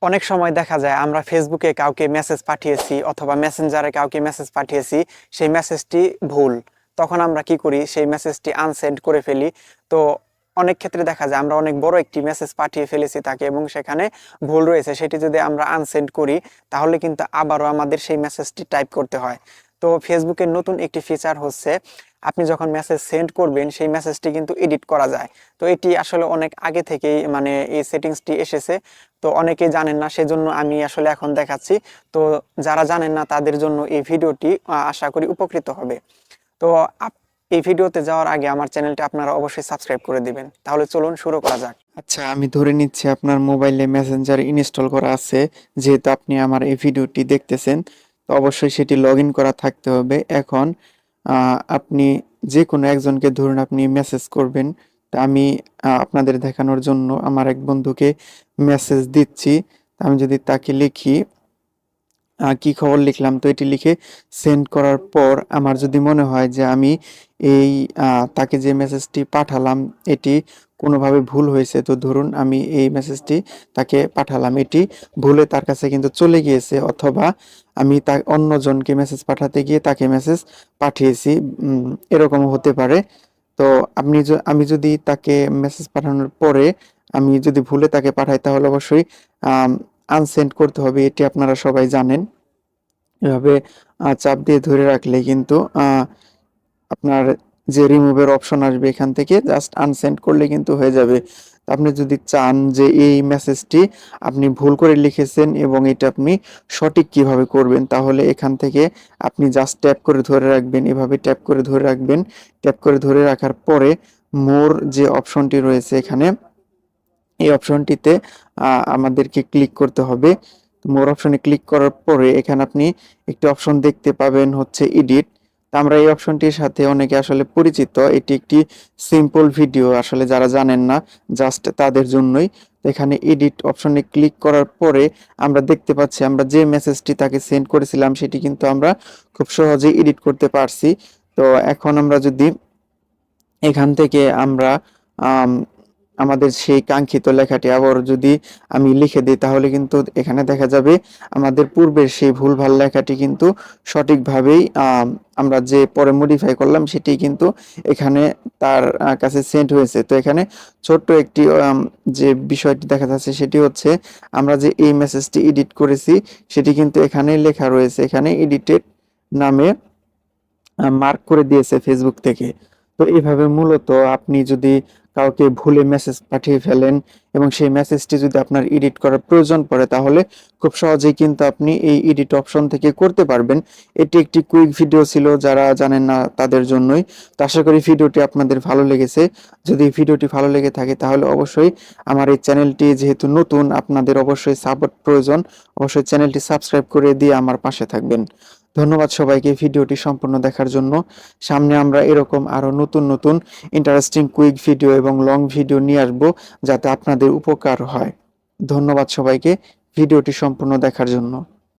অনেক সময় দেখা যায় আমরা ফেসবুকে কাউকে মেসেজ পাঠিয়েছি অথবা মেসেঞ্জারে কাউকে মেসেজ পাঠিয়েছি, সেই মেসেজটি ভুল। তখন আমরা কি করি, সেই মেসেজটি আনসেন্ড করে ফেলি। তো অনেক ক্ষেত্রে দেখা যায় আমরা অনেক বড় একটি মেসেজ পাঠিয়ে ফেলেছি তাকে এবং সেখানে ভুল রয়েছে, সেটি যদি আমরা আনসেন্ড করি তাহলে কিন্তু আবারও আমাদের সেই মেসেজটি টাইপ করতে হয়। তো ফেসবুকের নতুন একটি ফিচার হচ্ছে, আপনি যখন মেসেজ সেন্ড করবেন সেই মেসেজটি কিন্তু এডিট করা যায়। তো এটি আসলে অনেক আগে থেকেই মানে এই সেটিংসটি এসেছে, তো অনেকেই জানেন না, সেজন্য আমি আসলে এখন দেখাচ্ছি। তো যারা জানেন না তাদের জন্য এই ভিডিওটি আশা করি উপকৃত হবে। তো এই ভিডিওতে যাওয়ার আগে আমার চ্যানেলটি আপনারা অবশ্যই সাবস্ক্রাইব করে দিবেন। তাহলে চলুন শুরু করা যাক। আচ্ছা, আমি ধরে নিচ্ছি আপনার মোবাইলে মেসেঞ্জার ইনস্টল করা আছে। যেহেতু আপনি আমার এই ভিডিওটি দেখতেছেন, তো অবশ্যই সেটি লগ ইন করা থাকতে হবে। এখন আপনি যে কোনো একজনকে ধরুন আপনি মেসেজ করবেন। তা আমি আপনাদের দেখানোর জন্য আমার এক বন্ধুকে মেসেজ দিচ্ছি। আমি যদি তাকে লিখি, কি খবর লিখলাম, তো এটি লিখে সেন্ড করার পর আমার যদি মনে হয় যে আমি এই তাকে যে মেসেজটি পাঠালাম এটি কোনোভাবে ভুল হয়েছে, তো ধরুন আমি এই মেসেজটি তাকে পাঠালাম, এটি ভুলে তার কাছে কিন্তু চলে গিয়েছে, অথবা আমি তা অন্যজনকে মেসেজ পাঠাতে গিয়ে তাকে মেসেজ পাঠিয়েছি, এরকম হতে পারে। তো আমি যদি তাকে মেসেজ পাঠানোর পরে আমি যদি ভুলে তাকে পাঠাই তাহলে অবশ্যই আনসেন্ড করতে হবে, এটি আপনারা সবাই জানেন। এভাবে চাপ দিয়ে ধরে রাখলে কিন্তু আপনার যে রিমুভের অপশন আসবে এখান থেকে জাস্ট আনসেন্ড করলে কিন্তু হয়ে যাবে। তো আপনি যদি চান যে এই মেসেজটি আপনি ভুল করে লিখেছেন এবং এটা আপনি সঠিক কিভাবে করবেন, তাহলে এখান থেকে আপনি জাস্ট ট্যাপ করে ধরে রাখবেন, এভাবে ট্যাপ করে ধরে রাখবেন। ট্যাপ করে ধরে রাখার পরে মোর যে অপশনটি রয়েছে এখানে, এই অপশনটিতে আমাদেরকে ক্লিক করতে হবে। মোর অপশনে ক্লিক করার পরে এখানে আপনি একটি অপশন দেখতে পাবেন হচ্ছে এডিট। তো আমরা এই অপশনটির সাথে অনেকে আসলে পরিচিত, এটি একটি সিম্পল ভিডিও, আসলে যারা জানেন না জাস্ট তাদের জন্যই। তো এখানে এডিট অপশনে ক্লিক করার পরে আমরা দেখতে পাচ্ছি আমরা যে মেসেজটি তাকে সেন্ড করেছিলাম সেটি কিন্তু আমরা খুব সহজেই এডিট করতে পারছি। তো এখন আমরা যদি এখান থেকে আমরা আমাদের সেই কাঙ্ক্ষিত লেখাটি আবার যদি আমি লিখে দিই তাহলে কিন্তু এখানে দেখা যাবে আমাদের পূর্বের সেই ভুলভাল লেখাটি কিন্তু সঠিকভাবেই আমরা যে পরে মডিফাই করলাম সেটি কিন্তু এখানে তার কাছে সেন্ড হয়েছে। তো এখানে ছোট্ট একটি যে বিষয়টি দেখা যাচ্ছে সেটি হচ্ছে, আমরা যে এই মেসেজটি এডিট করেছি সেটি কিন্তু এখানে লেখা রয়েছে, এখানে এডিটেড নামে মার্ক করে দিয়েছে ফেসবুক থেকে। তো এইভাবে মূলত আপনি যদি কাউকে ভুলে মেসেজ পাঠিয়ে ফেলেন এবং সেই মেসেজটি যদি আপনার এডিট করার প্রয়োজন পড়ে তাহলে খুব সহজেই কিন্তু আপনি এই এডিট অপশন থেকে করতে পারবেন। এটি একটি কুইক ভিডিও ছিল, যারা জানেন না তাদের জন্যই। তো আশা করি ভিডিওটি আপনাদের ভালো লেগেছে। যদি ভিডিওটি ভালো লেগে থাকে তাহলে অবশ্যই আমার এই চ্যানেলটি যেহেতু নতুন, আপনাদের অবশ্যই সাপোর্ট প্রয়োজন, অবশ্যই চ্যানেলটি সাবস্ক্রাইব করে দিয়ে আমার পাশে থাকবেন। ধন্যবাদ সবাইকে ভিডিওটি সম্পূর্ণ দেখার জন্য। সামনে আমরা এরকম আরো নতুন নতুন ইন্টারেস্টিং কুইক ভিডিও এবং লং ভিডিও নিয়ে আসবো, যাতে আপনাদের উপকার হয়। ধন্যবাদ সবাইকে ভিডিওটি সম্পূর্ণ দেখার জন্য।